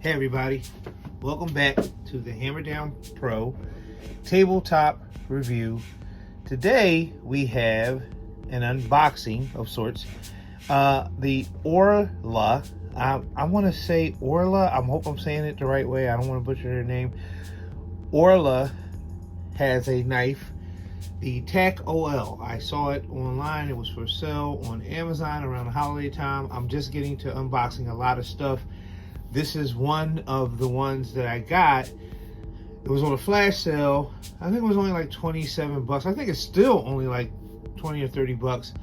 Hey everybody, welcome back to the Hammer Down Pro tabletop review. Today we have an unboxing of sorts. The OERLA, I want to say OERLA, I hope I'm saying it the right way, I don't want to butcher their name. OERLA has a knife, the Tac OL. I saw it online, it was for sale on Amazon around the holiday time. I'm just getting to unboxing a lot of stuff. This is one of the ones that I got. It was on a flash sale. I think it was only like 27 bucks. I think it's still only like 20 or 30 bucks.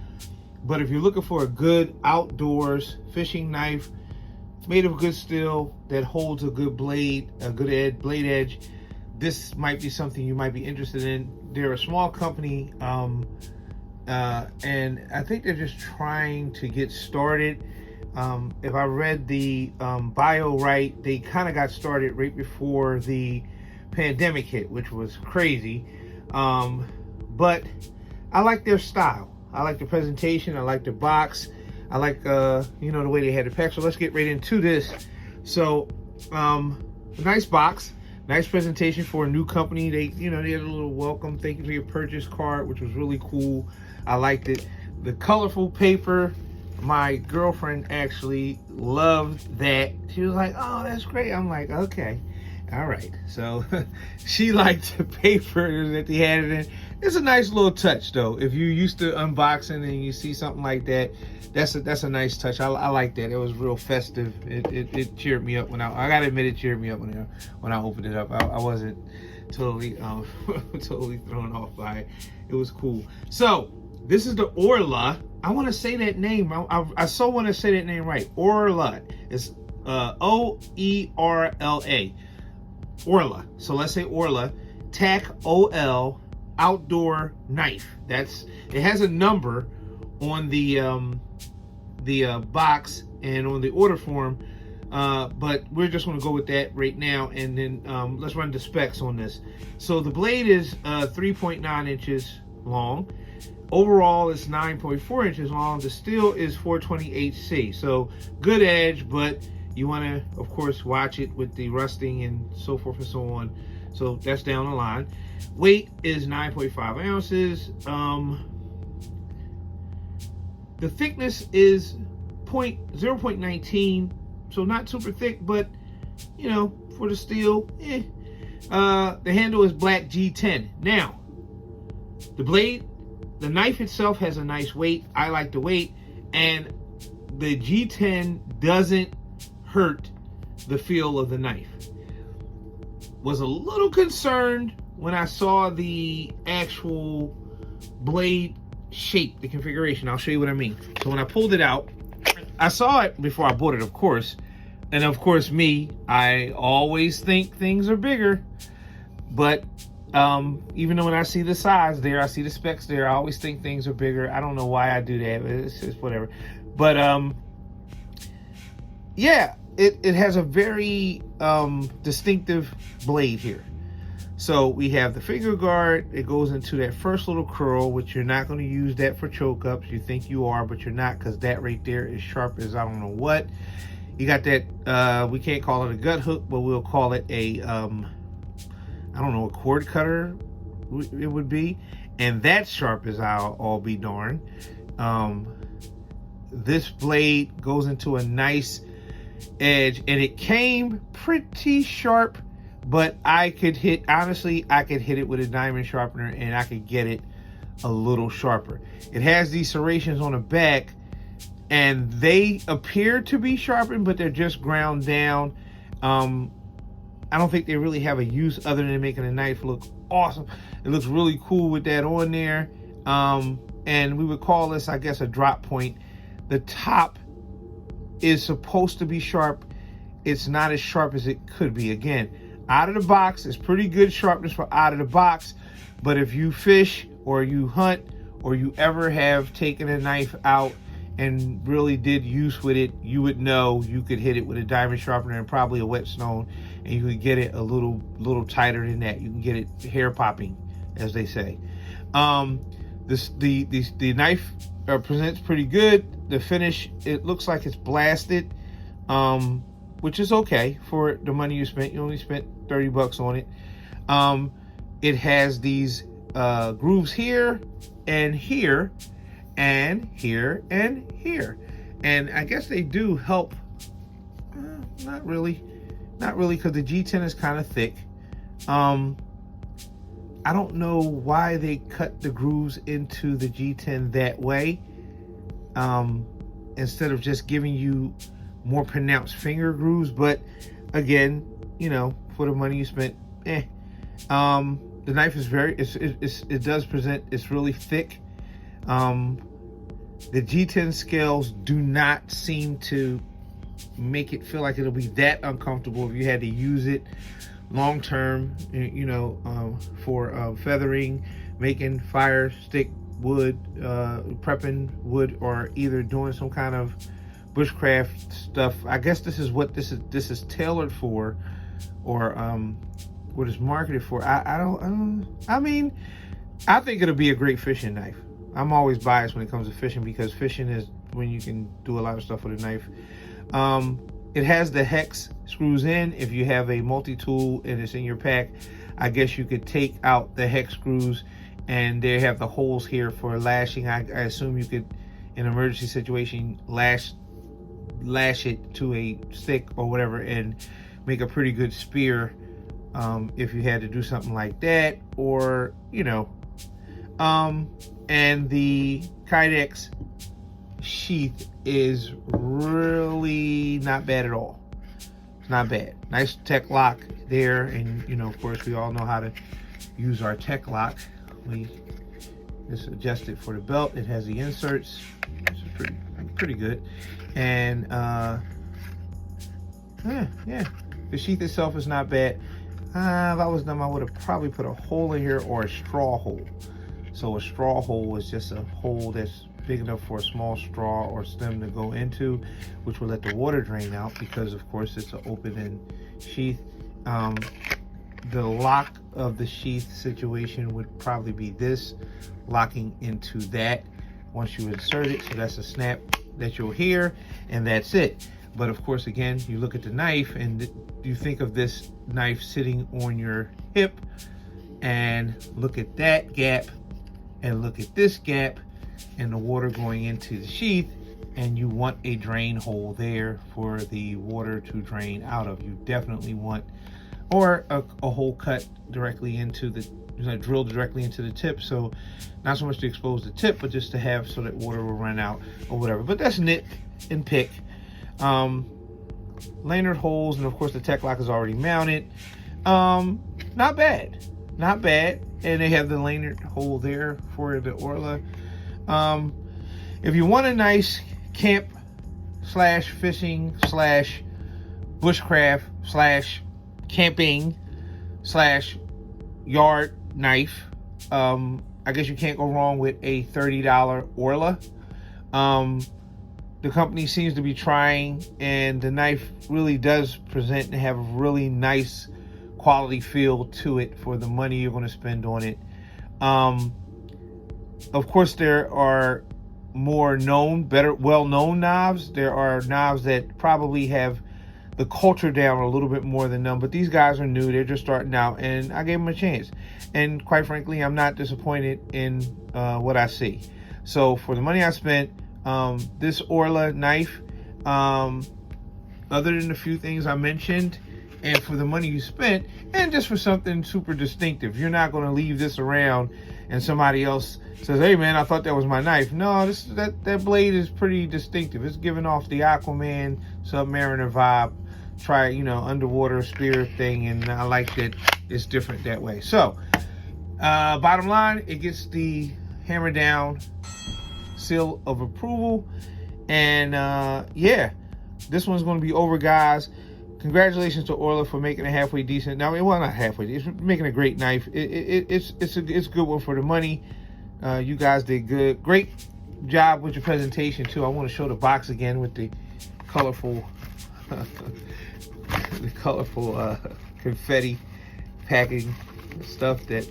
But if you're looking for a good outdoors fishing knife made of good steel that holds a good blade, a good blade edge, this might be something you might be interested in. They're a small company, and I think they're just trying to get started. If I read the bio right, they kind of got started right before the pandemic hit, which was crazy. But I like their style. I like the presentation. I like the box. I like, the way they had the pack. So let's get right into this. So, nice box, nice presentation for a new company. They had a little welcome, thank you for your purchase card, which was really cool. I liked it. The colorful paper. My girlfriend actually loved that. She was like, oh, that's great. I'm like, okay, all right. So she liked the paper that they had it in. It's a nice little touch though. If you're used to unboxing and you see something like that, that's a nice touch. I like that. It was real festive. It cheered me up when I gotta admit, it cheered me up when I opened it up. I wasn't totally totally thrown off by it. It was cool. So this is the OERLA. I want to say that name. I so want to say that name right. OERLA. It's O-E-R-L-A. OERLA. So let's say OERLA Tac OL outdoor knife. It has a number on the box and on the order form. But we're just going to go with that right now, and then let's run the specs on this. So the blade is 3.9 inches long. Overall, it's 9.4 inches long. The steel is 420HC, so good edge, but you want to, of course, watch it with the rusting and so forth and so on. So that's down the line. Weight is 9.5 ounces. The thickness is 0.19, so not super thick, but for the steel, the handle is black G10. Now, the knife itself has a nice weight. I like the weight, and the G10 doesn't hurt the feel of the knife. Was a little concerned when I saw the actual blade shape, the configuration. I'll show you what I mean. So when I pulled it out, I saw it before I bought it, of course. And of course, I always think things are bigger, but even though when I see the size there, I see the specs there, I always think things are bigger. I don't know why I do that, but it's just whatever. But yeah, it has a very distinctive blade here. So we have the finger guard. It goes into that first little curl, which you're not going to use that for choke ups. You think you are, but you're not, because that right there is sharp as I don't know what. You got that, we can't call it a gut hook, but we'll call it a I don't know, a cord cutter it would be, and that's sharp as I'll be darned. This blade goes into a nice edge, and it came pretty sharp, but I could hit it with a diamond sharpener, and I could get it a little sharper. It has these serrations on the back, and they appear to be sharpened, but they're just ground down. I don't think they really have a use other than making a knife look awesome. It looks really cool with that on there. And we would call this, I guess, a drop point. The top is supposed to be sharp. It's not as sharp as it could be. Again, out of the box, it's pretty good sharpness for out of the box. But if you fish or you hunt or you ever have taken a knife out and really did use with it, you would know you could hit it with a diamond sharpener and probably a whetstone, and you could get it a little tighter than that. You can get it hair popping, as they say. The knife presents pretty good. The finish, it looks like it's blasted. which is okay for the money you spent. You only spent 30 bucks on it. It has these grooves here and here and here and here, and I guess they do help. Not really, because the G10 is kind of thick. I don't know why they cut the grooves into the G10 that way, instead of just giving you more pronounced finger grooves. But again, you know, for the money you spent, the knife is it does present, it's really thick. The G10 scales do not seem to make it feel like it'll be that uncomfortable if you had to use it long term, you know, for feathering, making fire stick wood, prepping wood, or either doing some kind of bushcraft stuff. I guess this is what this is tailored for, or what it's marketed for. I mean, I think it'll be a great fishing knife. I'm always biased when it comes to fishing, because fishing is when you can do a lot of stuff with a knife. It has the hex screws in. If you have a multi-tool and it's in your pack, I guess you could take out the hex screws, and they have the holes here for lashing. I assume you could, in an emergency situation, lash it to a stick or whatever and make a pretty good spear, if you had to do something like that, or, you know. And the Kydex sheath is really not bad at all. It's not bad. Nice tech lock there, and you know, of course, we all know how to use our tech lock. We just adjust it for the belt. It has the inserts. It's pretty good. And yeah, the sheath itself is not bad. If I was them, I would have probably put a hole in here, or a straw hole. So a straw hole is just a hole that's big enough for a small straw or stem to go into, which will let the water drain out, because of course it's an open-end sheath. The lock of the sheath situation would probably be this, locking into that once you insert it. So that's a snap that you'll hear, and that's it. But of course, again, you look at the knife and you think of this knife sitting on your hip, and look at that gap, and look at this gap, and the water going into the sheath, and you want a drain hole there for the water to drain out of. You definitely want, or a hole cut directly into the, drilled directly into the tip, so not so much to expose the tip, but just to have so that water will run out or whatever. But that's nit and pick. Lanyard holes, and of course the tech lock is already mounted. Not bad, and they have the lanyard hole there for the OERLA. If you want a nice camp slash fishing slash bushcraft slash camping slash yard knife, I guess you can't go wrong with a $30 OERLA. The company seems to be trying, and the knife really does present and have a really nice quality feel to it for the money you're going to spend on it. Of course, there are more known, well-known knives. There are knives that probably have the culture down a little bit more than them, but these guys are new. They're just starting out, and I gave them a chance. And quite frankly, I'm not disappointed in what I see. So for the money I spent, this OERLA knife, other than a few things I mentioned, and for the money you spent, and just for something super distinctive, you're not going to leave this around and somebody else says, "Hey man, I thought that was my knife." No, that blade is pretty distinctive. It's giving off the Aquaman Submariner vibe. Try, you know, underwater spear thing, and I like that it's different that way. So bottom line, it gets the hammer down seal of approval, and yeah, this one's going to be over, guys. Congratulations to OERLA for making it halfway decent. Now, well, not halfway, it's making a great knife. It's a good one for the money. You guys did good. Great job with your presentation too. I want to show the box again with the colorful confetti packing stuff that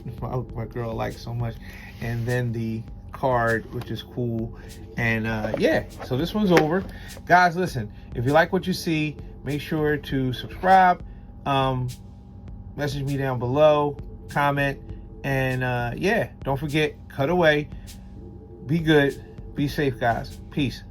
my girl likes so much, and then the card, which is cool. And yeah, so this one's over, guys. Listen, if you like what you see, make sure to subscribe. Message me down below, comment, and yeah, don't forget, cut away. Be good, be safe, guys. Peace.